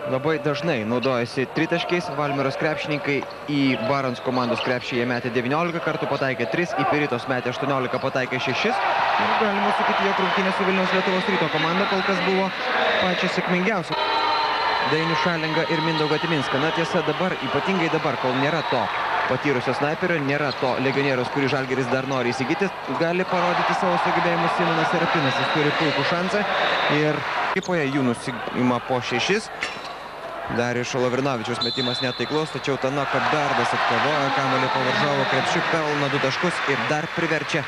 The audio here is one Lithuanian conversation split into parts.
labai dažnai naudojasi tritaškiais. Valmieros krepšininkai į Barons komandos krepšį jie metė 19 kartų, pataikė 3, į Piritos metė 18, pataikė 6. Ir galima sakyti, jog rungtynės su Vilniaus Lietuvos Ryto komanda kol kas buvo pačia sėkmingiausia. Dainių Šalingą ir Mindaugą Timinską. Na tiesa, dabar, ypatingai dabar, kol nėra to patyrusio snaiperio, nėra to legionieriaus, kurį Žalgiris dar nori įsigyti, gali parodyti savo sugebėjimus Simonas Serapinas. Jis turi puikų šansą ir ekipoje jų nusiima po 6. Dariušo Lavrinovičiaus metimas netaiklus, tačiau Tanoko Berdas atkovoja kamuolį po varžovo krepšiu, pelno 2 taškus ir dar priverčia.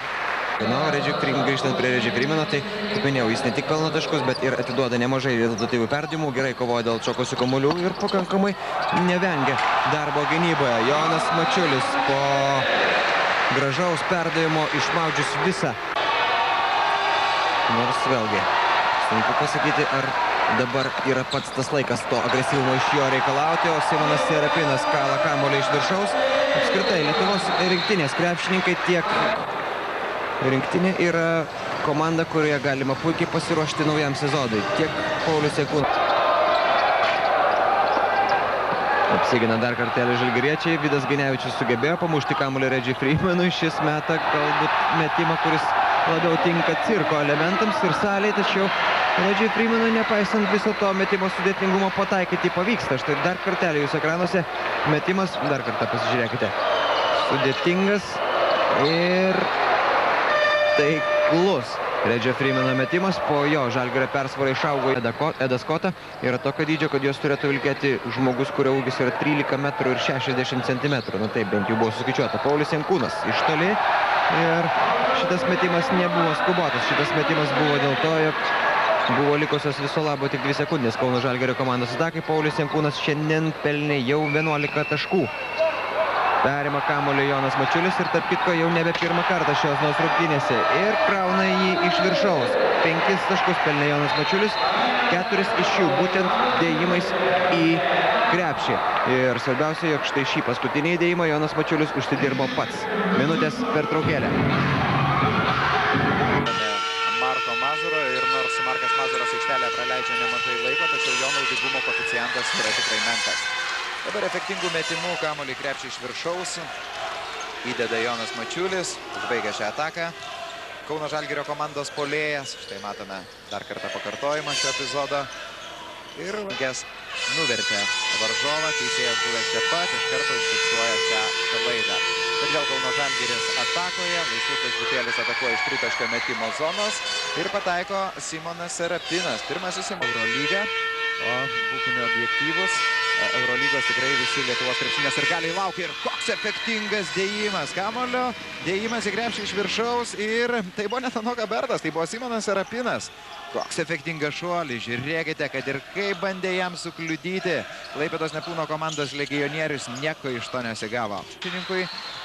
Grįžtant prie Redži Freemano, tai, kaip minėjau, jis ne tik pelno taškus, bet ir atiduoda nemažai rezultatyvių perdimų, gerai kovoja dėl atšokusių kamuolių ir pakankamai nevengia darbo gynyboje. Jonas Mačiulis po gražaus perdavimo išmaudžius visą. Nors vėlgi, sunku pasakyti, ar dabar yra pats tas laikas to agresyvumo iš jo reikalauti, o Simonas Serapinas kala kamuolį iš viršaus. Apskritai, Lietuvos rinktinės krepšininkai tiek rinktinė yra komanda, kurioje galima puikiai pasiruošti naujam sezonui. Tiek Paulius Jankūnas. Apsigina dar kartelį žalgiriečiai. Vidas Ginevičius sugebėjo pamušti kamuolį Redži Freemanui. Šis meta galbūt metimą, kuris labiau tinka cirko elementams ir saliai, tačiau Redži Freemanui, nepaisant viso to metimo sudėtingumo, pataikyti pavyksta. Štai dar kartelį jūsų ekranuose metimas, dar kartą pasižiūrėkite. Sudėtingas ir taiklus Redžio Freemano metimas. Po jo Žalgirio persvarą išaugo Edas Kota. Yra tokio dydžio, kad jos turėtų vilkėti žmogus, kurio ūgis yra 13 metrų ir 60 centimetrų. Nu taip, bent jau buvo suskaičiuota. Paulius Jankūnas iš toli. Ir šitas metimas nebuvo skubotas. Šitas metimas buvo dėl to, jog buvo likusios viso labo tik 2 sekundės Kauno Žalgirio komandos atakai. Paulius Jankūnas šiandien pelnė jau 11 taškų. Perima kamuolį Jonas Mačiulis ir tarp kitko jau nebe pirmą kartą šios dienos rungtynėse. Ir krauna jį iš viršaus. 5 taškus pelnė Jonas Mačiulis, 4 iš jų būtent dėjimais į krepšį. Ir svarbiausia, jog štai šį paskutinį dėjimą Jonas Mačiulis užsidirbo pats. Minutės pertraukėlė. Marko Mazuro ir nors Markas Mazuras aikštelėje praleidžia nemažai laiko, tačiau jo naudingumo koeficientas yra tikrai menkas. Dabar efektingų metimų kamuolį krepšį iš viršaus įdeda Jonas Mačiulis, užbaigia šią ataką. Kauno Žalgirio komandos puolėjas, štai matome dar kartą pakartojimą šio epizodo. Ir nuvertė varžovą, teisėjas buvęs čia pat, iš karto užfiksuoja šią klaidą. Todėl Kauno Žalgiris atakoje, laisvukas Butėlis atakuoja iš tritaškio metimo zonos ir pataiko Simonas Serapinas. Pirmasis Eurolygą, o būkime objektyvus. Eurolygos tikrai visi Lietuvos krepšinės ir galiai laukia. Ir koks efektingas dėjimas. Kamuolio dėjimas į krepšį iš viršaus. Ir tai buvo ne Tanoko Berdas, tai buvo Simonas Serapinas. Koks efektingas šuolis. Žiūrėkite, kad ir kaip bandė jam sukliudyti Klaipėdos Neptūno komandos legionierius, nieko iš to nesigavo.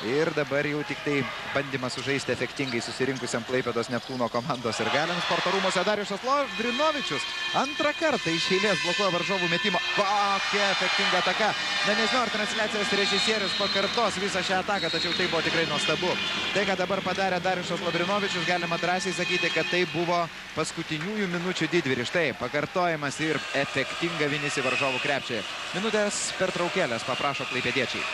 Ir dabar jau tik tai bandymas sužaisti efektingai susirinkusiam Klaipėdos Neptūno komandos ir galiams sporto rūmose Dariušas Lavrinovičius antrą kartą iš eilės blokuoja varžovų metimą. Kokia efektinga ataka. Na, nežinau, ar transliacijos režisierius pakartos visą šią ataką, tačiau tai buvo tikrai nuostabu. Tai, ką dabar padarė Dariušas Lavrinovičius, galima drąsiai sakyti, kad tai buvo paskutiniųjų minučių didvyris. Štai, pakartojimas ir efektinga vinisi varžovų krepšiai. Minutės pertraukėlės paprašo klaipėdiečiai.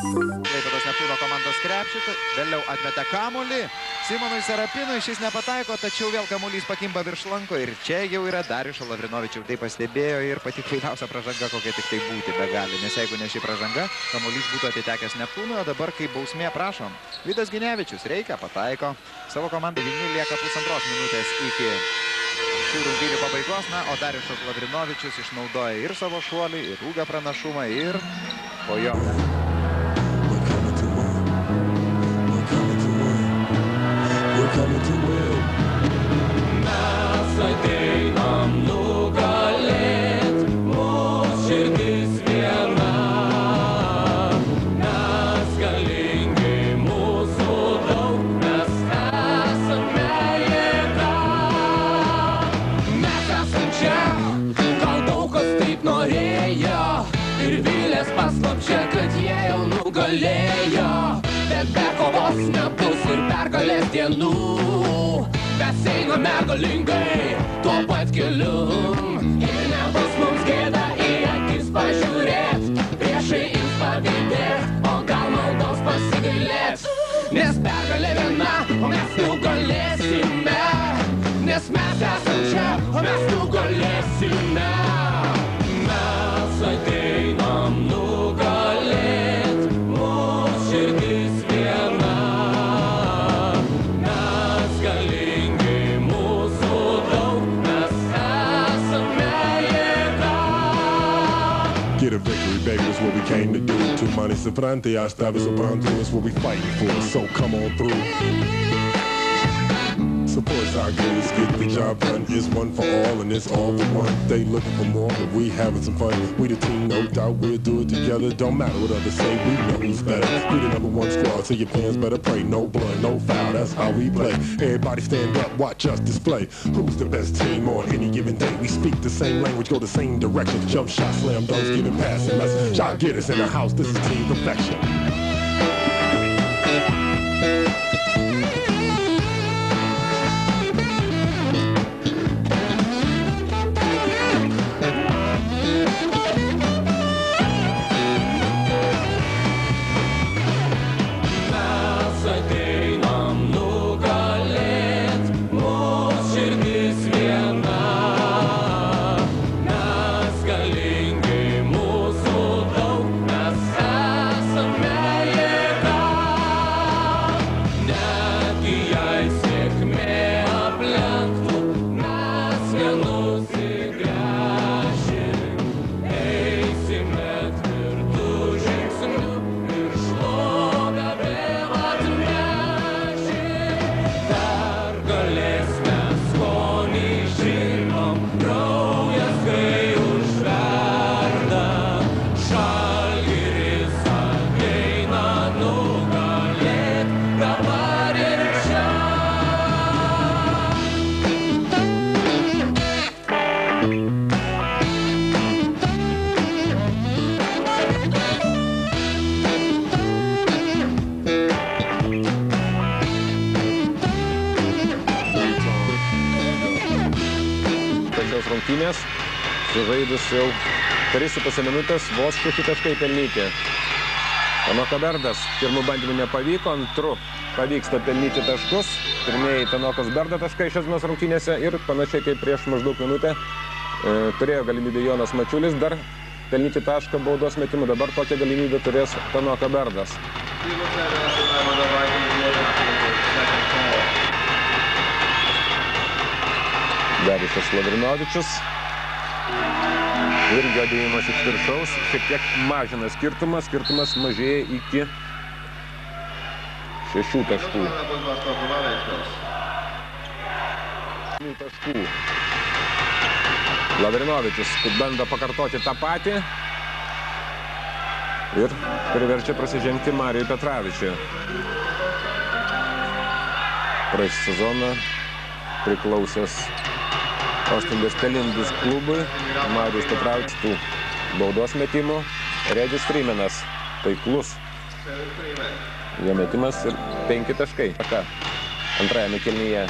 Klaipėdos Neptūno komandos krepšį, vėliau atmeta kamuolį. Simonui Serapinui šis nepataiko, tačiau vėl kamuolys pakimba virš lanko ir čia jau yra Dariušo Lavrinovičiaus. Tai pastebėjo ir pati kvailiausia pražanga, kokia tik tai būti begali. Nes jeigu ne ši pražanga, kamuolys būtų atitekęs Neptūnui, o dabar kaip bausmė prašom. Vidas Ginevičius reikia, pataiko. Savo komandai vieni lieka pusantros minutės iki šių rungtynių pabaigos. Na, o Dariušas Lavrinovičius išnaudoja ir savo šuolį, ir ūgio pranašumą, ir po jo. Mes ateinam nugalėt, mūsų širdis viena. Mes galingi, mūsų daug, mes esame jėga. Mes esam čia, gal daug kas taip norėjo ir vilės paslapčia, kad jie jau nugalėjo. Bet be kovos nebus ir pergalės dienų. Mes einame galingai tuo pat keliu ir nebus nesusime. Mes ateinam nugalėt, mūsų širdis viena. Mes galingi, mūsų daug, mes esame jėga. Get a victory, baby, that's what we came to do. Two money soprante, hasta vez soprante, that's what we fighting for. So come on through. Support's our greatest, get the job done. It's one for all and it's all for one. They looking for more, but we having some fun. We the team, no doubt, we'll do it together. Don't matter what others say, we know who's better. We the #1 squad, so your fans better pray. No blood, no foul, that's how we play. Everybody stand up, watch us display. Who's the best team on any given day? We speak the same language, go the same direction. Jump shot, slam dunks, giving passing lessons. Shot getters in the house, this is team perfection. Rungtynės sužaidus jau 3,5 minutės, vos 6 taškai pelnyti. Tanoka Berdas pirmų bandymų nepavyko, antru pavyksta pelnyti taškus. Pirmieji Tanokos Berda taškai šios dienos rungtynėse ir panašiai kaip prieš maždaug minutę turėjo galimybę Jonas Mačiulis dar pelnyti tašką baudos metimu. Dabar tokią galimybę turės Tanoka Berdas. Darius Lavrinovičius. Ir jo dėjimas iš viršaus šiek tiek mažina skirtumą. Skirtumas mažėja iki 6 taškų. Lavrinovičius bando pakartoti tą patį ir priverčia prasižengti Marijų Petravičių. Praeis sezoną priklausęs Ostindės Pelindus klubui. Marijus Petravičius tų baudos metimų. Regis Freemanas taiklus. Jo metimas ir 5 taškai. Antrajame kėlinyje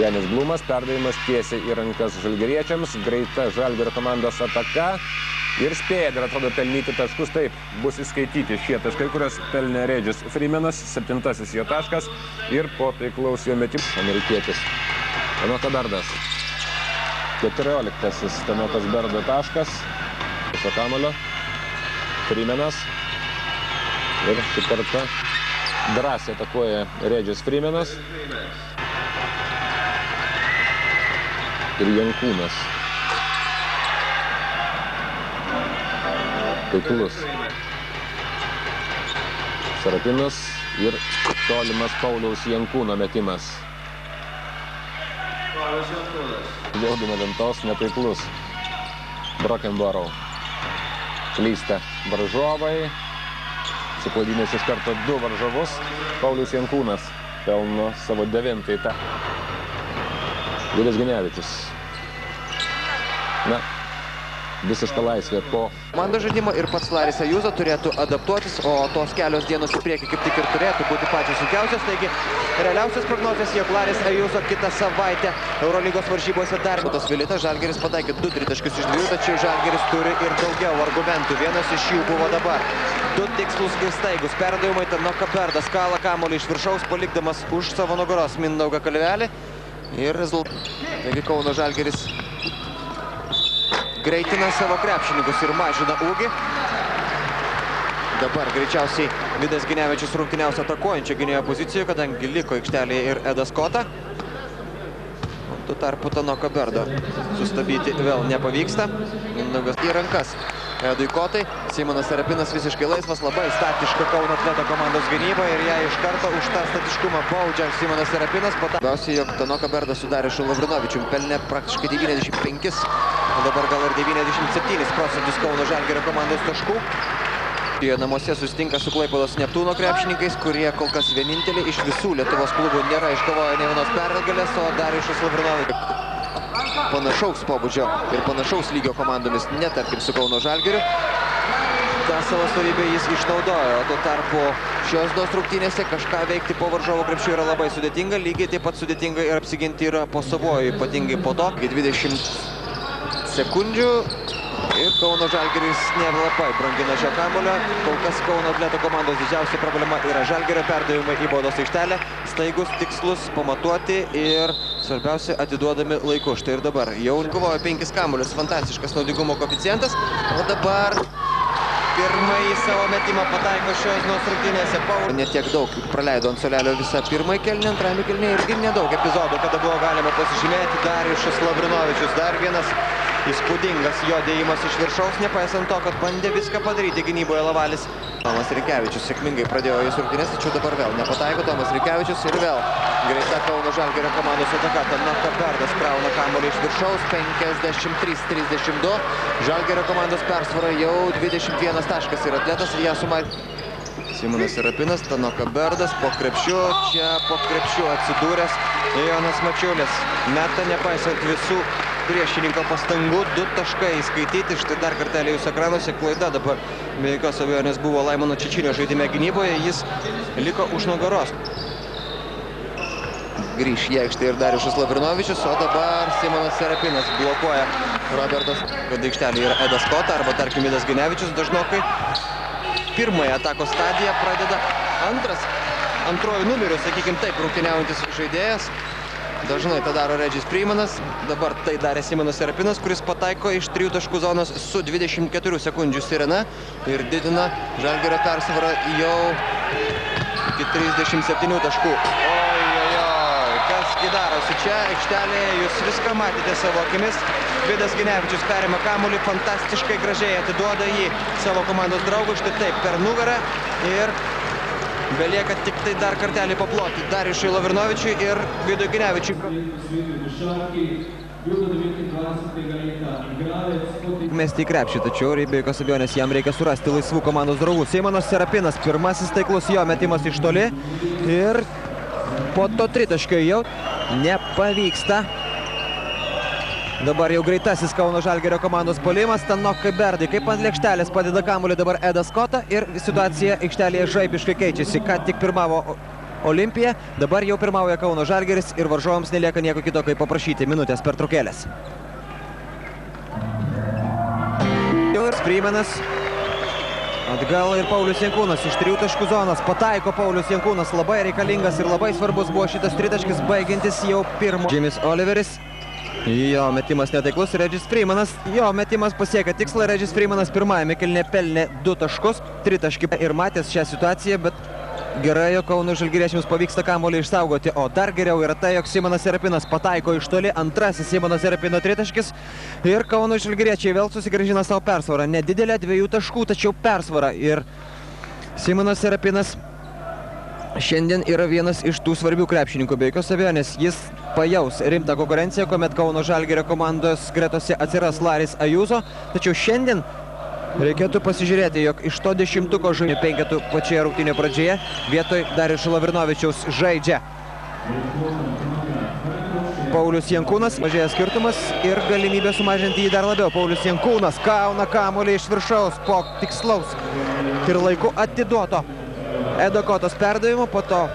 Janis Blumas, perdavimas tiesiai į rankas žalgiriečiams. Greita Žalgirio komandos ataka. Ir spėja dar atrodo pelnyti taškus. Taip, bus įskaityti šie taškai, kurias pelnė Regis Freemanas. 7 jo taškas. Ir po taiklaus jo metimų amerikietis Tanoka Berdas. 14 Tanokos Berdo taškas. Viso kamulio. Freemanas. Ir šį kartą drąsiai atakuoja Regis Freemanas. Ir Jankūnas. Taiklus. Sarapinas ir tolimas Pauliaus Jankūno metimas. Jaudina lentos netaiklus. Brockenborough. Klysta varžovai. Suklaidinės iš karto 2 varžovus. Paulius Jankūnas pelno savo 9. Vidas Ginevičius. Na, visiška laisvė po komandos žaidimo ir pats Laris Ajuzo turėtų adaptuotis, o tos kelios dienos į priekį kaip tik ir turėtų būti pačios sunkiausios. Taigi, realiausias prognozės, jog Laris Ajuzo kitą savaitę Eurolygos varžybose dar tos Vilitas. Žalgiris pataikė 2 tritaškius iš 2, tačiau Žalgiris turi ir daugiau argumentų. Vienas iš jų buvo dabar 2 tikslus ir staigus perdavimai. Tanoka Berdas kala kamuolį iš viršaus, palikdamas už savo nugaros Mindaugą Kalvelį. Ir rezultatas. Taigi Kauno Žalgiris greitina savo krepšininkus ir mažina ūgį. Dabar greičiausiai Vidas Ginevičius rungtyniaus atakuojančio gynėjo pozicijoje, kadangi liko aikštelėje ir Edas Kota. Tuo tarpu Tanoko Berdo sustabdyti vėl nepavyksta. Mindaugas į rankas Edui Kotai. Simonas Serapinas visiškai laisvas, labai statiška Kauno Atleto komandos gynyba ir ją iš karto už tą statiškumą baudžia Simonas Serapinas. Labiausiai, jog Tanoko Berdo sudarė su Lavrinovičium, pelnė praktiškai 95, o dabar gal ir 97% Kauno Žalgirio komandos taškų. Jie namuose susitinka su Klaipėdos Neptūno krepšininkais, kurie kol kas vieninteliai iš visų Lietuvos klubų nėra iškovoję nė vienos pergalės, o Darijušas Lavrinovičius panašaus pobūdžio ir panašaus lygio komandomis, ne tarkim su Kauno Žalgiriu. Ta savo savybę jis išnaudojo, o tuo tarpu šios dos rungtynėse kažką veikti po varžovo krepšiu yra labai sudėtinga, lygiai taip pat sudėtinga ir apsiginti yra po savoju, ypatingai po to. 20 sekundžių. Ir Kauno Žalgiris nelabai brangina šio kamuolio. Kol kas Kauno Atleto komandos didžiausia problema yra Žalgirio perdavimai į baudos aikštelę. Staigus, tikslus, pamatuoti ir svarbiausia atiduodami laiku. Štai ir dabar jau kovojo 5 kamuolius. Fantastiškas naudingumo koeficientas. O dabar pirmąjį savo metimą pataiko šios dienos rungtynėse. Ne tiek daug praleido ant suolelio visą pirmąjį kėlinį, antrąjį kėlinį irgi nedaug epizodų, kada buvo galima pasižymėti. Darijušas Lavrinovičius, dar vienas įspūdingas jo dėjimas iš viršaus, nepaisant to, kad bandė viską padaryti gynyboje Lavalis. Tomas Rinkevičius sėkmingai pradėjo jis rungtynes, tačiau dabar vėl nepataiko Tomas Rinkevičius ir vėl greita Kauno Žalgirio komandos ataka. Tanoko Berdas krauna kamuolį iš viršaus, 53-32. Žalgirio komandos persvara jau 21 taškas ir Atletas ją sumažino. Simonas Serapinas, Tanoko Berdas po krepšiu, čia po krepšiu atsidūręs Jonas Mačiulis. Meta nepaisant visų priešininko pastangų, 2 taškai įskaityti. Štai dar kartelį jūsų ekranuose klaida dabar. Be jokios abejonės buvo Laimono Čičinio žaidime gynyboje, jis liko už nugaros. Grįš į aikštę ir Darijušas Lavrinovičius, o dabar Simonas Serapinas blokuoja Robertas, kad aikštelėje yra Edas Kota arba tarkim Vidas Ginevičius. Dažnokai pirmąją atakos stadiją pradeda antroju numeriu, sakykim taip, rungtyniaujantis žaidėjas. Dažnai tą daro Regis Freemanas, dabar tai darė Simonas Serapinas, kuris pataiko iš 3 taškų zonos su 24 sekundžių sirena ir didina Žalgirio persvarą jau iki 37 taškų. Oi, kasgi darosi čia aikštelėje, jūs viską matėte savo akimis. Vidas Ginevičius perima kamuolį, fantastiškai gražiai atiduoda jį savo komandos draugui, štai taip per nugarą ir belieka tik tai dar kartelį paploti Darijušui Lavrinovičiui ir Vidui Ginevičiui. Mesti į krepšį, tačiau be jokios abejonės jam reikia surasti laisvų komandos draugų. Simonas Serapinas, pirmasis taiklus jo metimas iš toli ir po to tritaškio jau nepavyksta. Dabar jau greitasis Kauno Žalgirio komandos puolimas. Tanoko Berdai kaip ant lėkštelės padeda kamuolį dabar Edas Kota ir situacija aikštelėje žaibiškai keičiasi. Ką tik pirmavo Olimpija, dabar jau pirmauja Kauno Žalgiris ir varžovams nelieka nieko kito kaip paprašyti minutės pertraukėlės. Freemanas. Atgal ir Paulius Jankūnas iš 3 taškų zonos. Pataiko Paulius Jankūnas. Labai reikalingas ir labai svarbus buvo šitas tritaškis baigiantis jau pirmo. Jimis Oliveris. Jo metimas netaiklus. Regis Freemanas. Jo metimas pasiekė tikslą. Regis Freemanas pirmajame kėlinyje pelnė 2 taškus. 3 taškai ir matęs šią situaciją, bet gerai, jog Kauno Žalgiriečiams pavyksta kamuolį išsaugoti. O dar geriau yra tai, jog Simonas Serapinas pataiko iš toli. Antrasis Simono Serapino tritaškis. Ir Kauno Žalgiriečiai vėl susigrąžina savo persvarą. Nedidelę 2 taškų, tačiau persvarą. Ir Simonas Serapinas šiandien yra vienas iš tų svarbių krepšininkų. Be jokios abejonės jis pajaus rimtą konkurenciją, kuomet Kauno Žalgirio komandos gretose atsiras Laris Ajuzo. Tačiau šiandien reikėtų pasižiūrėti, jog iš to 10-ko žaidėjų 5 pačioje rungtynių pradžioje vietoj Darijušo Lavrinovičiaus žaidžia Paulius Jankūnas. Mažėja skirtumas ir galimybė sumažinti jį dar labiau. Paulius Jankūnas kauna kamuolį iš viršaus po tikslaus ir laiku atiduoto Edo Kotos perdavimo. Po to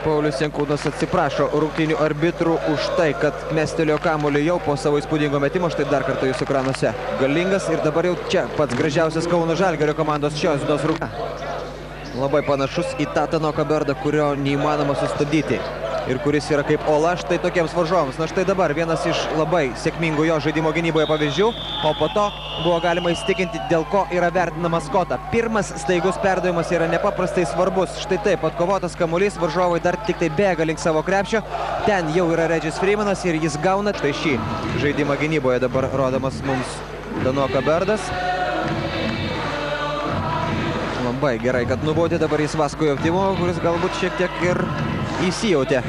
Paulius Jankūnas atsiprašo rungtynių arbitrų už tai, kad mestelėjo kamuolį jau po savo įspūdingo metimo. Štai dar kartą jūsų ekranuose. Galingas ir dabar jau čia pats gražiausias Kauno Žalgirio komandos šios dienos rungtynės. Labai panašus į tą Tanoko Berdą, kurio neįmanoma sustabdyti. ir kuris yra kaip ola štai tokiems varžovams. Na štai dabar vienas iš labai sėkmingų jo žaidimo gynyboje pavyzdžių, o po to buvo galima įsitikinti, dėl ko yra vertinamas Skota. Pirmas staigus perdavimas yra nepaprastai svarbus. Štai taip, atkovotas kamuolys, varžovai dar tik tai bėga link savo krepšio. Ten jau yra Regis Freemanas ir jis gauna štai šį žaidimą gynyboje dabar rodomas mums Danoka Berdas. Labai gerai, kad nubaudė dabar jis Vasko Jautimo, kuris galbūt šiek tiek ir įsijautė.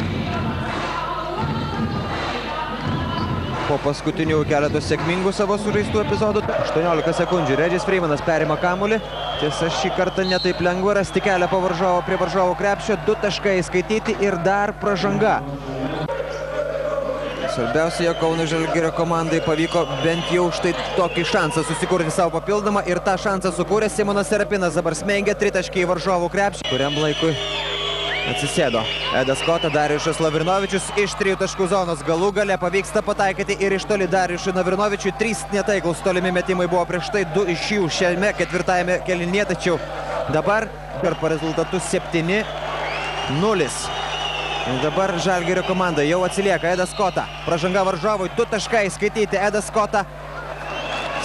Po paskutinių keletos sėkmingų savo sužaistų epizodų. 18 sekundžių. Regis Freemanas perima kamuolį. Tiesa, šį kartą netaip lengva rasti kelią po varžovo prie varžovo krepšio. 2 taškai įskaityti ir dar pražanga. Svarbiausia, jo Kauno Žalgirio komandai pavyko bent jau štai tokį šansą susikurti savo papildomą ir tą šansą sukūrė Simonas Serapinas. Dabar smengia 3 taškai į varžovų krepšį, kuriam laikui atsisėdo Edas Skota. Darijušas Lavrinovičius iš 3 taškų zonos galų gale pavyksta pataikyti ir iš toli Darijušui Lavrinovičiui. 3 netaiklūs tolimi metimai buvo prieš tai, 2 iš jų šiame ketvirtajame kėlinyje, tačiau dabar po rezultatus 7-0. Ir dabar Žalgirio komanda jau atsilieka. Edas Skota, pražanga varžovui, 2 taškai skaityti. Edas Skota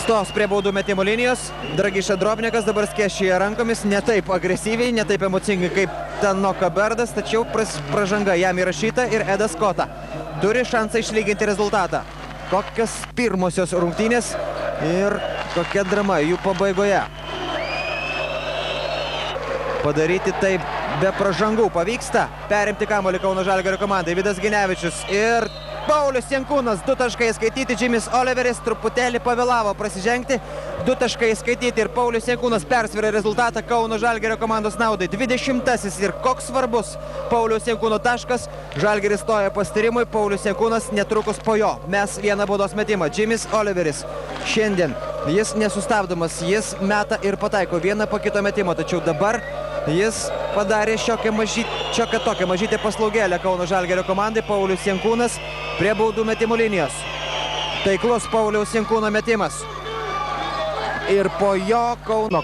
stos prie baudų metimo linijos. Dragiša Drobnikas dabar skėšyje rankomis, ne taip agresyviai, ne taip emocingai kaip Danoka Berdas, tačiau pražanga jam įrašyta ir Edas Skota turi šansą išlyginti rezultatą. Kokios pirmosios rungtynės ir kokia drama jų pabaigoje. Padaryti taip be pražangų pavyksta. Perimti kamuolį Kauno Žalgirio komandai. Vidas Ginevičius ir Paulius Jankūnas. 2 taškai skaityti. Jimis Oliveris truputėlį pavėlavo prasižengti. 2 taškai skaityti ir Paulius Jankūnas persvėrė rezultatą Kauno Žalgirio komandos naudai. 20-asis ir koks svarbus Paulius Jankūno taškas. Žalgiris stoja pastyrimui. Paulius Jankūnas netrukus po jo. Mes vieną baudos metimą. Jimis Oliveris šiandien jis nesustabdomas. Jis meta ir pataiko vieną po kito metimo. Tačiau dabar jis padarė šiokią tokią mažytę paslaugėlę Kauno Žalgirio komandai. Paulius Jankūnas prie baudų metimo linijos. Taiklus Pauliaus Jankūno metimas. Ir po jo Kauno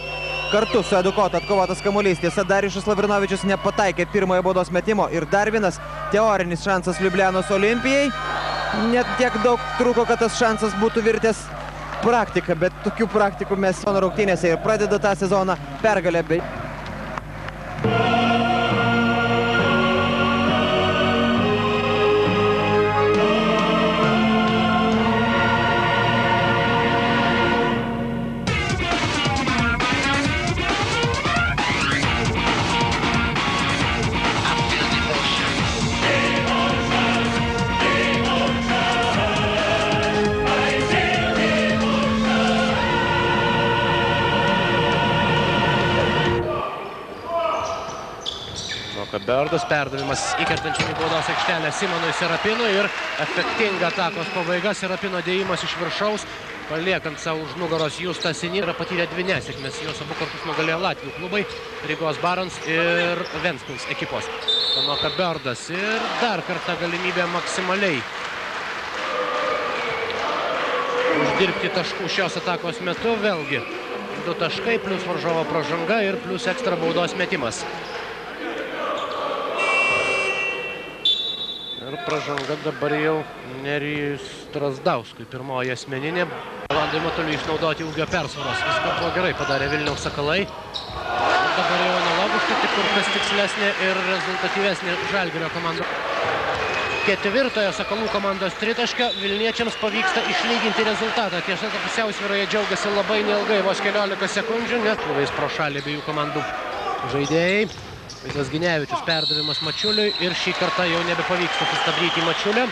kartu su Edu Kota atkovotas kamuolys. Tiesa, Darijušas Lavrinovičius nepataikė pirmojo baudos metimo. Ir dar vienas teorinis šansas Liublianos Olimpijai. Net tiek daug trūko, kad tas šansas būtų virtęs praktika, bet tokių praktikų mes sezono rungtynėse ir pradeda tą sezoną pergalę. Berdas perdavimas įkertančiam į baudos aikštelę Simonui Serapinui ir efektinga atakos pabaiga. Serapino dėjimas iš viršaus, paliekant savo už nugaros Justą Sinį, yra patyrę 2 nesėkmes. Jos abu kartus nugalėjo Latvių klubai, Rygos Barons ir Ventspils ekipos. Danoka Berdas ir dar kartą galimybė maksimaliai uždirbti taškų šios atakos metu. Vėlgi 2 taškai plus varžovo pražanga ir plus ekstra baudos metimas. Ir pražanga dabar jau Nerijus Strazdauskui. Pirmoji asmeninė. Valandai Matuliui išnaudoti ūgio persvaros. Viską buvo gerai padarė Vilniaus Sakalai. Dabar jau analogiškai, tik kur kas tikslesnė ir rezultatyvesnė Žalgirio komanda. Ketvirtojo Sakalų komandos tritaškio Vilniečiams pavyksta išlyginti rezultatą. Tiesa, pusiausvyroje džiaugiasi labai neilgai, vos 15 sekundžių, net pluvais pro šalį abiejų komandų žaidėjai. Vidas Ginevičius perdavimas Mačiuliui ir šį kartą jau nebepavyksta sustabdyti Mačiulio.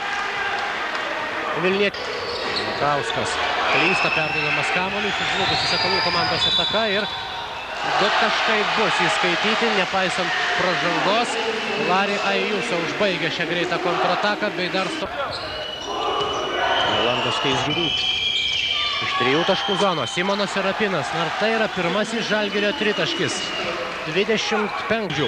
Kauskas klysta perdavimas kamuoliui, sužlugusi Sakalų komandos ataka ir 2 taškai bus įskaityti, nepaisant pražangos. Lari Ajuso užbaigė šią greitą kontrataką bei dar Rolandas Keizgirių. Iš 3 taškų zonos Simonas Serapinas. Ir tai yra pirmasis Žalgirio tritaškis. 25.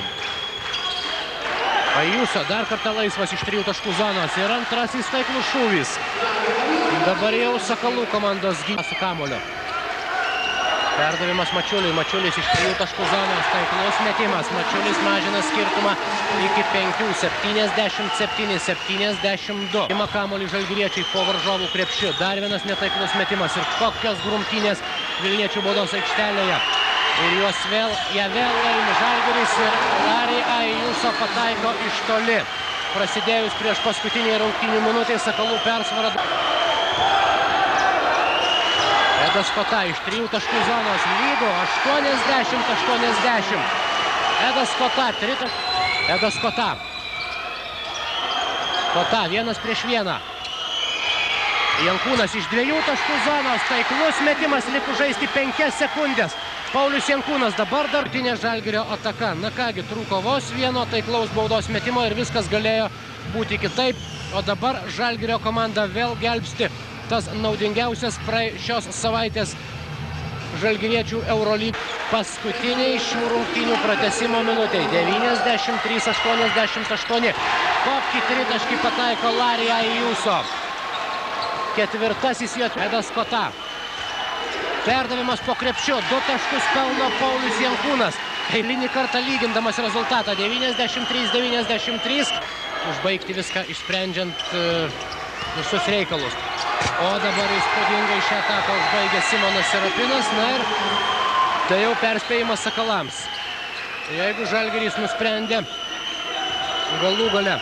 Ajuso dar kartą laisvas iš 3 taškų zonos ir antrasis taiklus šūvis. Dabar jau Sakalų komandos gyva su kamuolio. Perdavimas Mačiuliui. Mačiulis iš 3 taškų zonos. Taiklus metimas. Mačiulis mažina skirtumą iki 5. 77-72. Ima kamuolį žalgiriečiai po varžovų krepšiu. Dar vienas netaiklus metimas. Ir kokios grumtynės Vilniečių baudos aikštelėje. Ir juos vėl laimi Žalgiris ir Larry Ajuso pataiko iš toli. Prasidėjus prieš paskutinį rungtynių minutę Sakalų persvarą. Edas Kota iš 3 taškų zonos lygo 80-80. Edas Kota, Edas Kota. Kota 1 prieš 1. Jankūnas iš 2 taškų zonos. Taiklus metimas, likus žaisti 5 sekundės. Paulius Jankūnas dabar dartinė Žalgirio ataka. Na kągi, trūko vos vieno taiklaus baudos metimo ir viskas galėjo būti kitaip. O dabar Žalgirio komanda vėl gelbsti tas naudingiausias šios savaitės žalgiriečių Eurolygos. Paskutiniai šių rungtynių pratęsimo minutei. 93-88. Kokį tritaškį pataiko Larry Ajuso. Ketvirtasis jo Edas Kota. Perdavimas po krepšiu. 2 taškus pelno Paulius Jankūnas. Eilinį kartą lygindamas rezultatą. 93-93. Užbaigti viską išsprendžiant visus reikalus. O dabar įspūdingai šią ataką užbaigė Simonas Serapinas. Na ir tai jau perspėjimas Sakalams. Jeigu Žalgiris nusprendė galų gale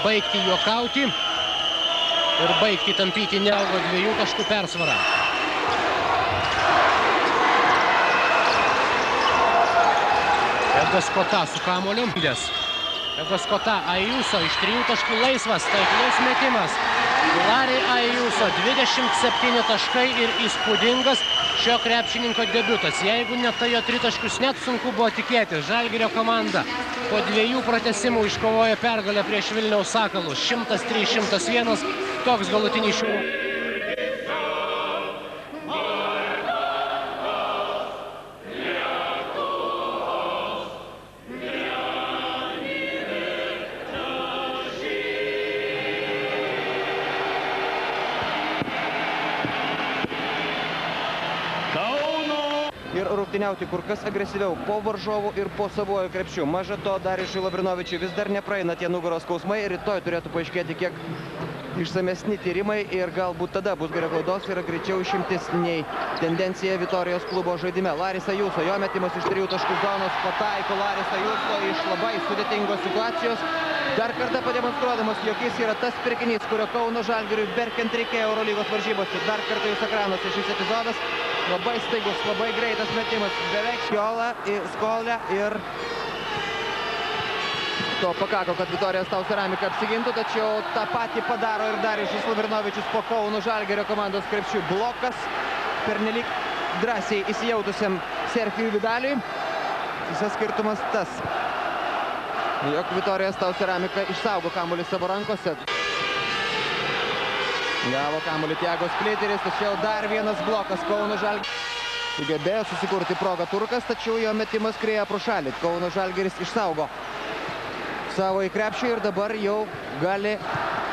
baigti juokauti ir baigti tampyti neaugo 2 taškų persvarą. Edas Kota su kamuoliu. Edas Kota, Ajuso iš 3 taškų laisvas, taiklus metimas. Larry Ajuso 27 taškai ir įspūdingas šio krepšininko debiutas. Jeigu net tai jo 3 taškus net sunku buvo tikėti. Žalgirio komanda po 2 pratęsimų iškovojo pergalę prieš Vilniaus Sakalus. 103-101. Toks galutinis šių. Ir rungtyniauti kur kas agresyviau po varžovų ir po savojo krepšių. Maža to, Darijušui Lavrinovičiui vis dar nepraeina tie nugaros skausmai ir rytoj turėtų paaiškėti kiek išsamesni tyrimai ir galbūt tada bus gerai klaidos ir greičiau išimtis nei tendencija Vitorijos klubo žaidime. Laris Ajuso, jo metimas iš 3 taškų zonos, pataiko Laris Ajuso iš labai sudėtingos situacijos. Dar kartą pademonstruodamas, jog jis yra tas pirkinys, kurio Kauno Žalgiriui berkiant reikėjo Eurolygos varžybose. Dar kartą jūs ekranuose šis epizodas. Labai staigus, labai greitas metimas. Beveik Skolė ir to pakako, kad Vitorijos Taus Ceramika apsigintų, tačiau tą patį padaro ir Darijušas Lavrinovičius po Kauno Žalgirio komandos krepšių. Blokas pernelyg drąsiai įsijautusiam Serhijui Vidaliui. Visas skirtumas tas, jog Vitorijos Taus Ceramika išsaugo kamuolį savo rankose. Gavo kamuolį Tiago Spliteris, tačiau dar vienas blokas Kauno Žalgiris. Sugebėjo susikurti progą Turkas, tačiau jo metimas skriejo pro šalį. Kauno Žalgiris išsaugo savo į krepšį ir dabar jau gali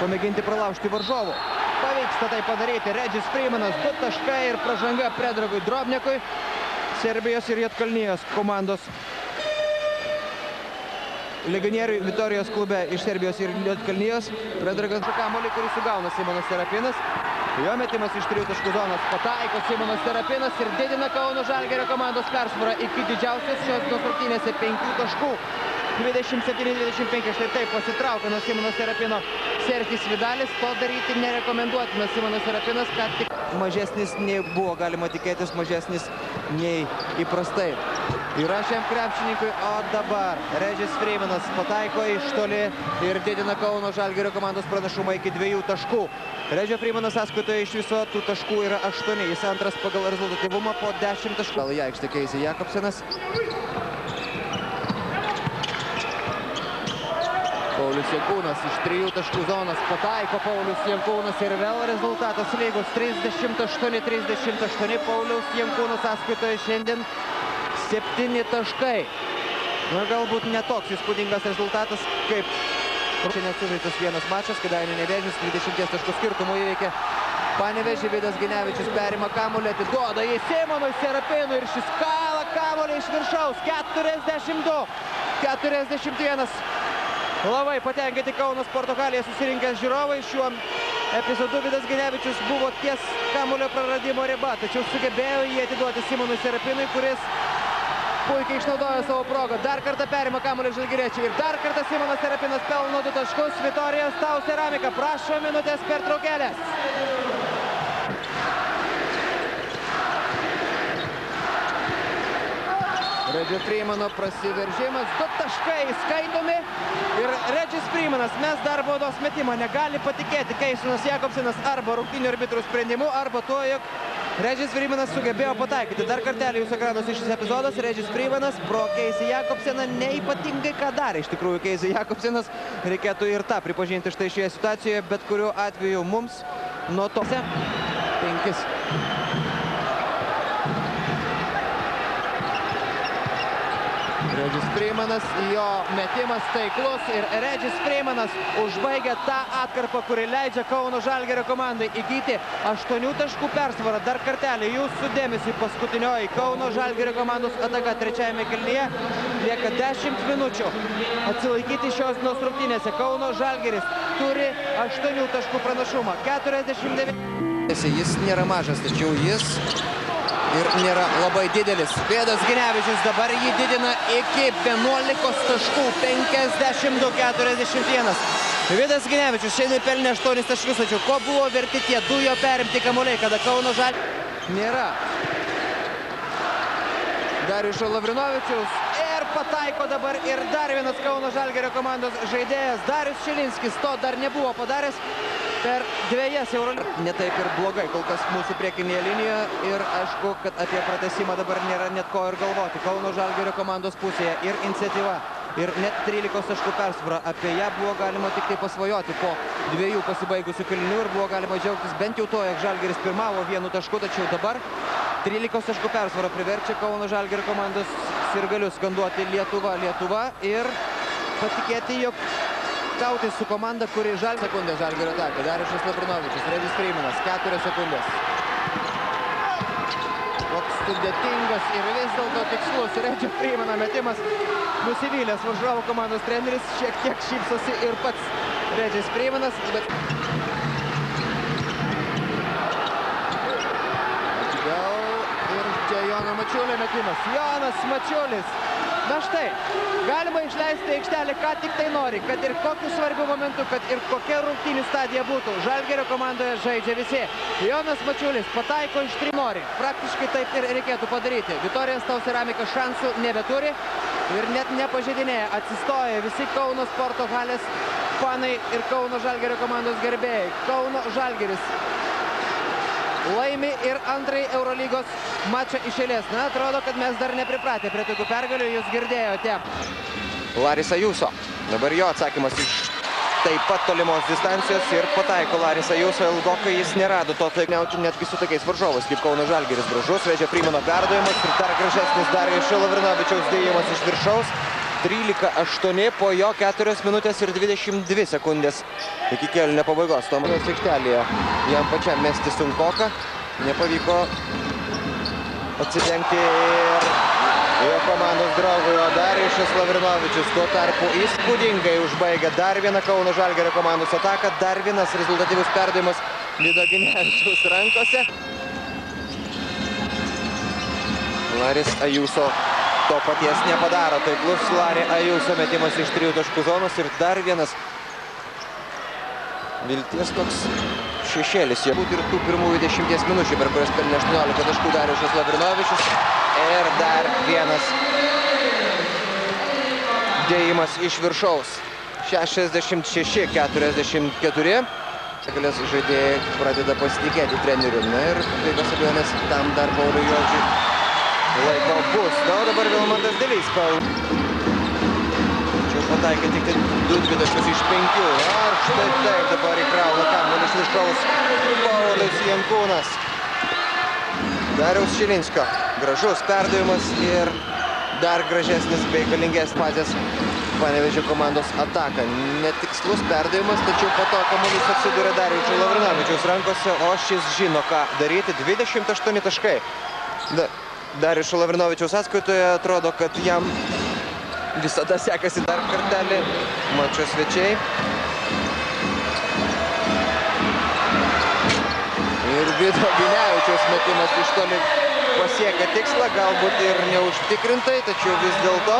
pamėginti pralaužti varžovų. Pavyksta tai padaryti. Regis Freemanas 2 taškai ir pražanga Predragui Drobnekui. Serbijos ir Juodkalnijos komandos legionieriui Vitorijos klube iš Serbijos ir Juodkalnijos. Predragas kamuolį, kurį sugauna Simonas Serapinas. Jo metimas iš 3 taškų zonos pataiko Simonas Serapinas ir didina Kauno Žalgirio komandos persvarą iki didžiausios šios rungtynėse 5 taškų. 27-25, štai taip pasitraukia nuo Simono Serapino Serhijus Vidalis. To daryti nerekomenduotina. Simonas Serapinas, kad tik mažesnis nei buvo galima tikėtis, mažesnis nei įprastai yra šiam krepšininkui. O dabar Regis Freemanas pataiko iš toli ir didina Kauno Žalgirio komandos pranašumą iki 2 taškų. Regio Freemanas sąskaitoje iš viso tų taškų yra 8. Jis antras pagal rezultatyvumą po 10 taškų. Gal į aikštę Keisi Jakobsenas. Paulius Jankūnas iš 3 taškų zonos pataiko Paulius Jankūnas ir vėl rezultatas lygus 38-38. Paulius Jankūno sąskaitoje šiandien 7 taškai. Na, galbūt netoks įspūdingas rezultatas, kaip šiandien sužaistas vienas mačas, Kėdainių Nevėžis 20 taškų skirtumų įveikė Panevėžį. Vidas Ginevičius perima kamuolį, atiduoda į Simonui Serapinui ir šis kala kamuolį iš viršaus. 42-41. Labai patenkinti Kauno Sporto halėje susirinkęs žiūrovai. Šiuo epizodu Vidas Ginevičius buvo ties kamuolio praradimo riba, tačiau sugebėjo jį atiduoti Simonui Serapinui, kuris puikiai išnaudojo savo progą. Dar kartą perima kamuolį žalgiriečiai ir dar kartą Simonas Serapinas pelno 2 taškus. Vitorijos Tau Ceramika prašo minutės pertraukėlės. Redžio Freimano prasiveržimas, 2 taškai skaitomi ir Redžis Freimanas mes dar baudos metimą. Negali patikėti Keisonas Jakobsenas arba rungtynių arbitrų sprendimu, arba tuo, jog Redžis Freimanas sugebėjo pataikyti. Dar kartelį jūsų ekranuose šis epizodas. Redžis Freimanas pro Keisį Jakobseną neypatingai ką darė. Iš tikrųjų, Keisį Jakobsenas reikėtų ir tą pripažinti štai šioje situacijoje, bet kuriuo atveju mums nuo to 5. Redžis Freimanas, jo metimas taiklus ir Redžis Freimanas užbaigia tą atkarpą, kuri leidžia Kauno Žalgirio komandai įgyti 8 taškų persvarą. Dar kartelį jūsų dėmesį paskutinioji Kauno Žalgirio komandos ataka trečiajame kėlinyje. Lieka 10 minučių atsilaikyti šios dienos rungtynėse. Kauno Žalgiris turi 8 taškų pranašumą. 49. Jis nėra mažas, tačiau jis ir nėra labai didelis. Vidas Ginevičius dabar jį didina iki 11 taškų. 52-41. Vidas Ginevičius šiandien pelnė 8 taškus, tačiau ko buvo verti tie du jo perimti kamuoliai, kada Kauno Žalgirio nėra. Dariušo Lavrinovičiaus ir pataiko dabar ir dar vienas Kauno Žalgirio komandos žaidėjas Darius Šilinskis. To dar nebuvo padaręs per 2 Eurolygos. Ne taip ir blogai kol kas mūsų priekinėje linijoje ir aišku, kad apie pratęsimą dabar nėra net ko ir galvoti. Kauno Žalgirio komandos pusėje ir iniciatyva ir net 13 taškų persvara. Apie ją buvo galima tik tai pasvajoti po 2 pasibaigusių kėlinių ir buvo galima džiaugtis bent jau to, jog Žalgiris pirmavo 1 tašku, tačiau dabar 13 taškų persvara priverčia Kauno Žalgirio komandos sirgalius skanduoti Lietuva, Lietuva ir patikėti, jog kautis su komanda, kuri sekundė Žalgirio ataką. Dariušas Lavrinovičius, Redžis Freimanas, 4 sekundės. Koks sudėtingas ir vis dėlto tikslus Redžio Freimano metimas. Nusivylęs varžovų komandos treneris, šiek tiek šypsosi ir pats Redžis Freimanas. Ir čia Jono Mačiulio metimas. Jonas Mačiulis. Na štai, galima išleisti aikštelę ką tik tai nori, kad ir kokiu svarbiu momentu, kad ir kokia rungtynių stadija būtų. Žalgirio komandoje žaidžia visi. Jonas Mačiulis pataiko iš 3 nori. Praktiškai taip ir reikėtų padaryti. Vitorijos Tau Ceramika šansų nebeturi ir net nepažeidinėja. Atsistoja visi Kauno Sporto halės fanai ir Kauno Žalgirio komandos gerbėjai. Kauno Žalgiris laimi ir antrąjį Eurolygos mačą iš eilės. Na, atrodo, kad mes dar nepripratę prie tokių pergalių, jūs girdėjote. Laris Ajuso. Dabar jo atsakymas iš taip pat tolimos distancijos ir pataiko Laris Ajuso. Ilgokai jis nerado to taikliauti netgi su tokiais varžovais kaip Kauno Žalgiris. Gražus Redžio Freimano perdavimas ir dar gražesnis Dariušo Lavrinovičiaus dėjimas iš viršaus. 13-8 po jo 4 minutės ir 22 sekundės iki kėlinio pabaigos. Tomas aikštelėje jam pačiam mesti sunkoka. Nepavyko atsidengti ir jo komandos draugui Dariušas Lavrinovičius. Tuo tarpu įspūdingai užbaigia dar vieną Kauno Žalgirio komandos ataką. Dar vienas rezultatyvus perdavimas Vido Ginevičiaus rankose. Laris Ajuso to paties nepadaro. Taiklus Larį Ajuso metimas iš 3 taškų zonos ir dar vienas vilties toks šešėlis. Jau būtų ir tų pirmųjų 10 minučių, per kurias pelnė 18 taškų Dariušas Lavrinovičius. Ir dar vienas dėjimas iš viršaus. 66-44. Galės žaidėjai pradeda pasitikėti treneriu. Na ir tai kas abejonės tam dar Pauliui Juodžiui laiko bus. Na, o dabar Vilmantas Delys Tačiau pataikė tik 2 taškus iš 5. Ar štai taip dabar įkrauna kamuolį iš viršaus Paulius Jankūnas. Dariaus Šilinskio gražus perdavimas ir dar gražesnis bei galingesnis fazės Panevėžio komandos ataką. Netikslus perdavimas, tačiau po to kamuolys atsiduria Darijušo Lavrinovičiaus rankose, o šis žino, ką daryti. 28 taškai. Darijušo Lavrinovičiaus sąskaitoje atrodo, kad jam visada sekasi dar kartelį. Mačo svečiai. Ir Vido Ginevičiaus metimas iš toli pasiekia tikslą, galbūt ir neužtikrintai, tačiau vis dėlto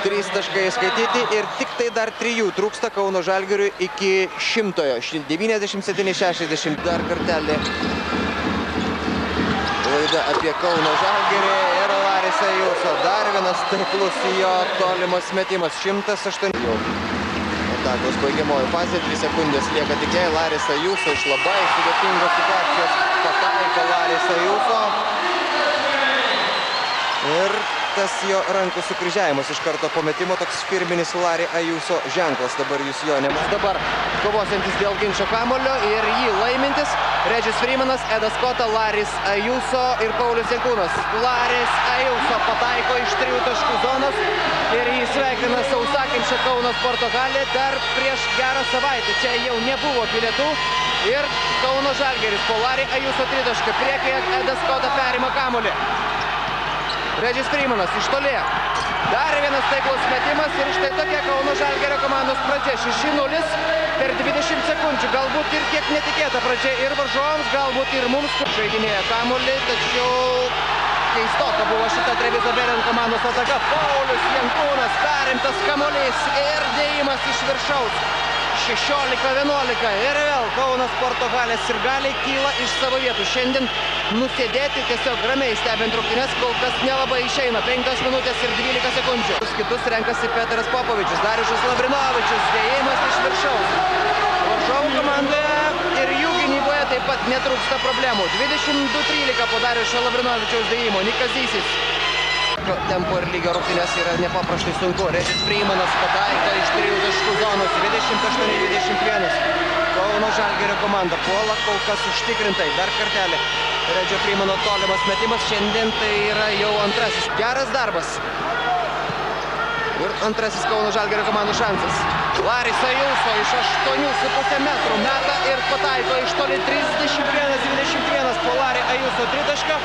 3 taškai skaityti ir tik tai dar 3 trūksta Kauno Žalgiriui iki 100-ojo. 97-60 dar kartelį. Laida apie Kauno Žalgirį ir Laris Ajuso. Dar vienas taiklus jo tolimas metimas. 108. Atakos baigiamoji fazė, 3 sekundės lieka tik jai. Laris Ajuso iš labai sudėtingos situacijos pataiko Laris Ajuso. Ir tas jo rankų sukryžiavimas iš karto po metimo, toks firminis Larį Ajuso ženklas. Dabar jūs jo nematėte. Dabar kovosiantis dėl ginčio kamulio ir jį laimintis Regis Freemanas, Edas Kota, Laris Ajuso ir Paulius Jankūnas. Laris Ajuso pataiko iš 3 taškų zonos ir jį sveikina sausakimša Kauno sporto halė. Dar prieš gerą savaitę čia jau nebuvo bilietų ir Kauno Žalgiris po Larį Ajuso 3 tašką priekyje. Edas Kota perima kamulį. Regis Freemanas iš toli. Dar vienas taiklus metimas ir štai tokia Kauno Žalgirio komandos pradžia. 6-0 per 20 sekundžių. Galbūt ir kiek netikėta pradžia ir varžovams, galbūt ir mums. Žaidinėja kamuolį, tačiau keistoka buvo šita Treviso Beren komandos ataka. Paulius Jankūnas, perimtas kamuolys ir dėjimas iš viršaus. 16-11 ir vėl Kauno sporto halės sirgaliai kyla iš savo vietų. Šiandien nusėdėti tiesiog ramiai stebint rungtynes kol kas nelabai išeina. 5 minutės ir 12 sekundžių. Kitus renkasi Petras Popovičius, Darijušas Lavrinovičius, dėjimas iš viršaus. Varžovų komandoje ir jų gynyboje taip pat netrūksta problemų. 22-13 po Darijušo Lavrinovičiaus dėjimo. Nikas Zysis. Tempo ir lygio rungtynės yra nepaprastai sunku. Regis Freemanas pataiko iš 3 taškų zonos. 28-21. Kauno Žalgirio komanda puola kol kas užtikrintai. Dar kartelį. Regio Freemano tolimas metimas. Šiandien tai yra jau antrasis. Geras darbas. Ir antrasis Kauno Žalgirio komandos šansas. Laris Ajuso iš 8,5 metrų meta ir pataiko iš toli 31-21 po Larį Ajuso 3 tašką.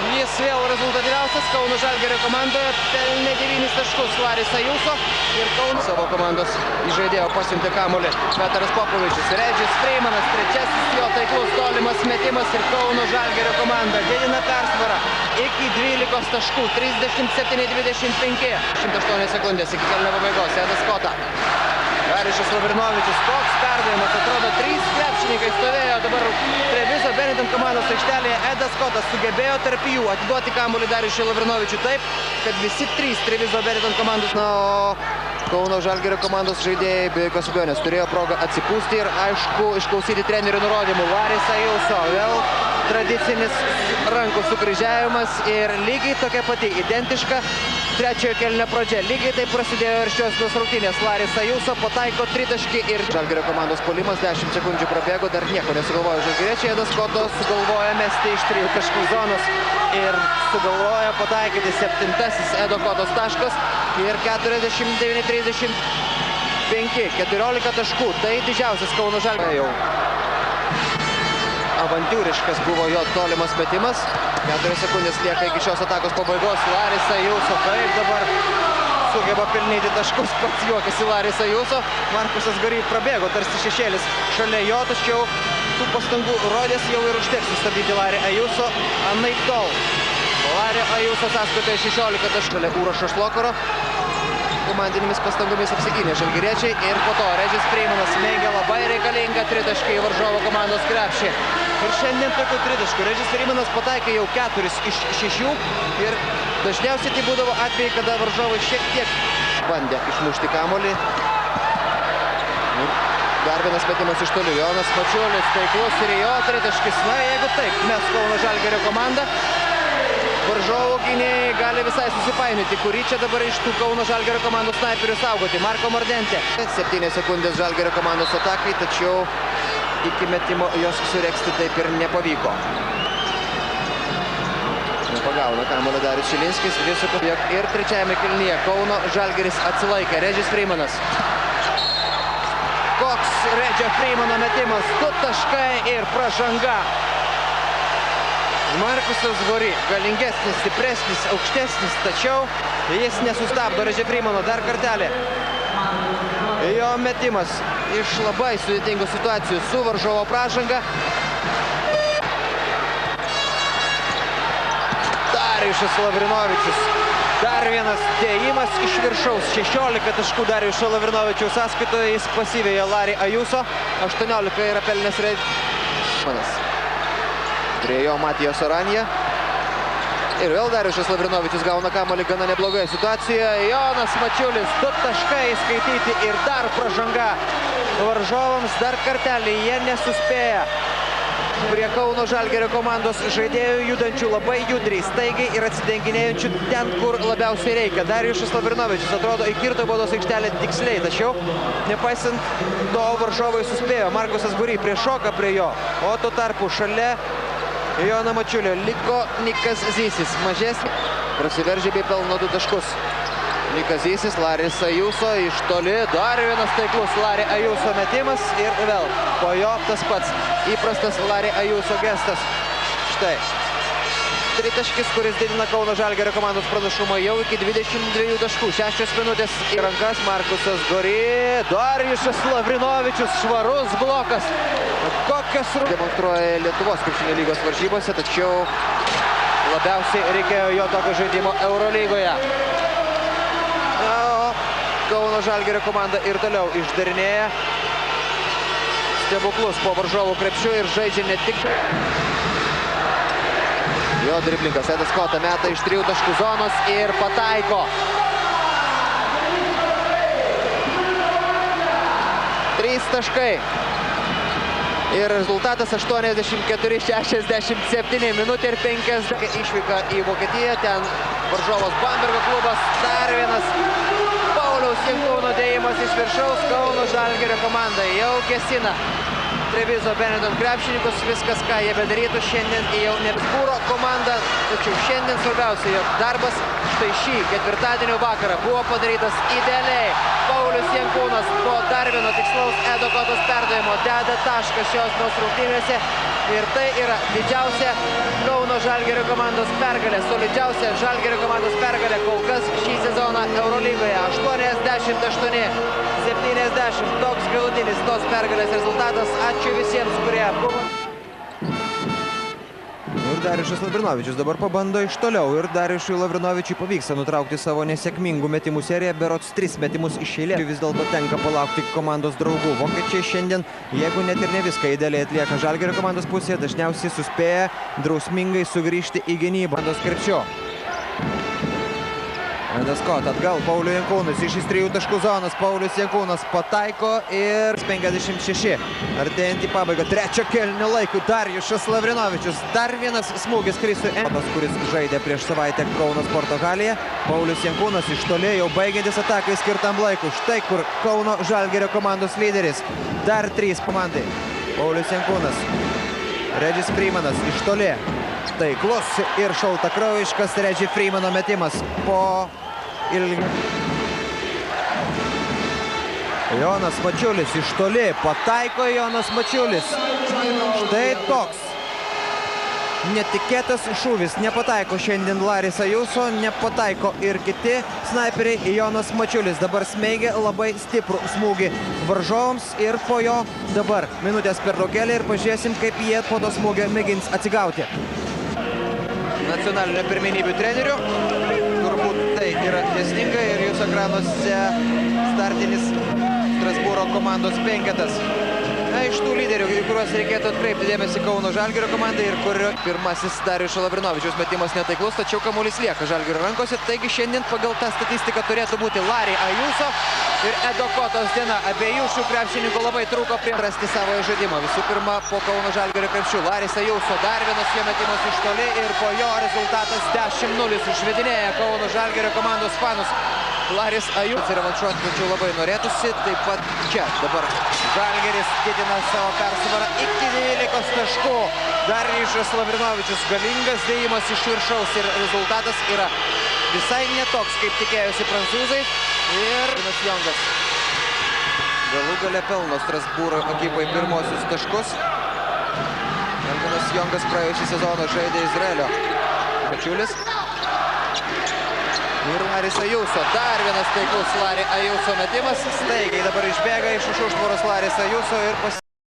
Jis vėl rezultatyviausias Kauno Žalgirio komandoje, pelnė 9 taškus Laris Ajuso ir Kauno savo komandos įžaidėjo pasiuntė kamuolį Petras Popovičius. Regis Freemanas, trečiasis jo taiklus tolimas metimas ir Kauno Žalgirio komanda didina persvarą iki 12 taškų, 37-25. 108 sekundės iki kėlinio pabaigos. Edas Kota. Darijušas Lavrinovičius, koks perdavimas, atrodo 3 krepšininkai stovėjo dabar Treviso Benetton komandos aikštelėje. Edas Kotas sugebėjo tarp jų atiduoti kamuolį Darijušui Lavrinovičiui taip, kad visi 3 Treviso Benetton komandos, na, o Kauno Žalgirio komandos žaidėjai be jokios abejonės turėjo progą atsipūsti ir aišku išklausyti trenerių nurodymų. Laris Ajuso, vėl tradicinis rankų sukryžiavimas ir lygiai tokia pati identiška trečiojo kėlinio pradžia. Lygiai taip prasidėjo ir šios rungtynės. Laris Ajuso pataiko 3 taškį ir Žalgirio komandos puolimas 10 sekundžių prabėgo, dar nieko nesugalvojo žalgiriečiai. Edas Koto sugalvoja mesti iš 3 taškų zonos ir sugalvoja pataikyti 7-asis Edo Kotos taškas ir 49-35, 14 taškų. Tai didžiausias Kauno Žalgirio. Avantiūriškas buvo jo tolimas metimas. 4 sekundės lieka iki šios atakos pabaigos. Laris Ajuso kaip dabar sugeba pelnyti taškus, pats juokiasi Laris Ajuso. Markusas Gary prabėgo tarsi šešėlis šalia jo, tačiau tų pastangų rodės jau ir užteks sustabdyti Larį Ajuso anaip tol. Larį Ajuso sąskaitoje 16 taškų šalia Urošo Šlokaro. Komandinėmis pastangomis apsigynė žalgiriečiai ir po to Regis Freemanas mėgė labai reikalingą 3 taškai varžovo komandos krepšį. Ir šiandien tokių 3 taškų. Regis Freemanas pataikė jau 4 iš 6 ir dažniausiai tai būdavo atvejai, kada varžovai šiek tiek bandė išmušti kamuolį. Dar vienas metimas iš toli. Jonas Mačiulis taiklus ir jo 3 taškis. Na, jeigu taip, mes Kauno Žalgirio komanda. Varžovų gynėjai gali visai susipainioti, kurį čia dabar iš tų Kauno Žalgirio komandos snaiperių saugoti. Marko Mordentė. 7 sekundės Žalgirio komandos atakai, tačiau iki metimo jos sureksti taip ir nepavyko. Pagauna kamuolį Darius Šilinskis, Visuko, jog ir trečiajame kėlinyje Kauno Žalgiris atsilaikė. Redžis Freimanas. Koks Redžio Freimano metimas, 2 taškai ir pražanga. Markusas Gori, galingesnis, stipresnis, aukštesnis, tačiau jis nesustabdo Redžio Freimano. Dar kartelį. Jo metimas iš labai sudėtingų situacijų su varžovo pražanga. Darijušas Lavrinovičius. Dar vienas dėjimas iš viršaus. 16 taškų Darijušo Lavrinovičiaus sąskaitoje. Jis pasiveja Larį Ajuso. 18 yra pelnęs Redžis. Prie jo Matijos Oranija. Ir vėl Darijušas Lavrinovičius gauna kamuolį gana neblogoje situacijoje. Jonas Mačiulis, 2 taškai skaityti ir dar pražanga. Varžovams dar kartelį jie nesuspėja. Prie Kauno Žalgirio komandos žaidėjų judančių labai judriai, staigiai ir atsidenginėjančių ten, kur labiausiai reikia. Darijušas Lavrinovičius atrodo įkirto baudos aikštelę tiksliai, tačiau nepaisant to varžovai suspėjo. Markusas Guri priešoka prie jo, o tuo tarpu šalia Jono Mačiulio liko Nikas Zysis. Mažesnį prasiveržė bei pelno 2 taškus. Nikas Zysis, Laris Ajuso iš toli, dar vienas taiklus Larį Ajuso metimas ir vėl po jo tas pats įprastas Larį Ajuso gestas. Štai. Tritaškis, kuris didina Kauno Žalgirio komandos pranašumą jau iki 22 taškų. 6 minutės į rankas Markusas Gori, Darijušas Lavrinovičius, švarus blokas. Kokias demonstruoja Lietuvos krepšinio lygos varžybose, tačiau labiausiai reikėjo jo tokio žaidimo Eurolygoje. Kauno Žalgirio komanda ir toliau išdarinėja stebuklus po varžovų krepšių ir žaidžia ne tik. Jo driblingas Edas Kota meta iš 3 taškų zonos ir pataiko. 3 taškai. Ir rezultatas 84-67, minutė ir 5. Išvyka į Vokietiją, ten varžovas Bambergo klubas. Dar vienas Pauliaus Jankūno dėjimas iš viršaus. Kauno Žalgirio komanda jau gesina Trevizo Benetton krepšininkus. Viskas, ką jie bedarytų šiandien, jau nebespūro komanda. Tačiau šiandien svarbiausia, jog darbas štai šį ketvirtadienio vakarą buvo padarytas idealiai. Paulius Jankūnas po dar vieno tikslaus Edo Kotos perdavimo deda tašką šios rungtynėse. Ir tai yra didžiausia Kauno Žalgirio komandos pergalė, solidžiausia Žalgirio komandos pergalė kol kas šį sezoną Eurolygoje. 88-70. Toks galutinis tos pergalės rezultatas. Ačiū visiems, kurie buvo. Ir Darijušas Lavrinovičius dabar pabando iš toliau. Ir Darijušui Lavrinovičiui pavyksta nutraukti savo nesėkmingų metimų seriją. Berods 3 metimus iš eilės. Vis dėlto tenka palaukti komandos draugų. Vokiečiai šiandien, jeigu net ir ne viską idealiai atlieka Žalgirio komandos pusėje, dažniausiai suspėja drausmingai sugrįžti į gynybą. Komandos krepšio. Edas Kota atgal Pauliui Jankūnui iš 3 taškų zonos. Paulius Jankūnas pataiko ir 56. Artėjant į pabaigą trečio kėlinio laikų Darijušas Lavrinovičius. Dar vienas smūgis Kristui Endas, kuris žaidė prieš savaitę Kauno sporto halėje. Paulius Jankūnas iš toli jau baigiantis atakai skirtam laikui. Štai kur Kauno Žalgirio komandos lyderis. Dar 3 komandai. Paulius Jankūnas. Redžis Freimanas iš toli. Taiklus ir šaltakraujiškas Redži Freimano metimas po ilgio. Jonas Mačiulis iš toli. Pataiko Jonas Mačiulis. Štai toks netikėtas šūvis. Nepataiko šiandien Laris Ajuso, nepataiko ir kiti snaiperiai. Jonas Mačiulis dabar smeigia labai stiprų smūgį varžovams ir po jo dabar minutės pertraukėlė ir pažiūrėsim, kaip jie po to smūgio mėgins atsigauti. Nacionalinio pirmenybių trenerių. Turbūt tai yra dėsninga ir jūsų ekranuose startinis Strasbūro komandos penketas. Iš tų lyderių, į kuriuos reikėtų atkreipti dėmesį Kauno Žalgirio komandai ir kurio pirmasis Darijušo Lavrinovičiaus metimas netaiklus, tačiau kamuolys lieka Žalgirio rankose. Taigi šiandien pagal tą statistiką turėtų būti Larį Ajuso ir Edo Kotos diena. Abiejų šių krepšininkų labai trūko rasti savo žaidimą. Visų pirma, po Kauno Žalgirio krepšių Laris Ajuso dar vienas jo metimas iš toli ir po jo rezultatas 10-0 išvedinėja Kauno Žalgirio komandos fanus. Laris Ajuso revanšuoti, tačiau labai norėtųsi. Taip pat čia dabar Žalgiris didina savo persvarą iki 12 taškų. Darnišas Lavrinovičius galingas dėjimas iš viršaus ir rezultatas yra visai netoks, kaip tikėjosi prancūzai. Ir Jongas galų gale pelno Strasbūro ekipai pirmosius taškus. Elvinas Jongas praėjusį sezoną žaidė Izraelio bičiulis. Ir Laris Ajuso, dar vienas taiklus Lari Ajuso metimas. Staigiai dabar išbėga iš už užtvaros Laris Ajuso ir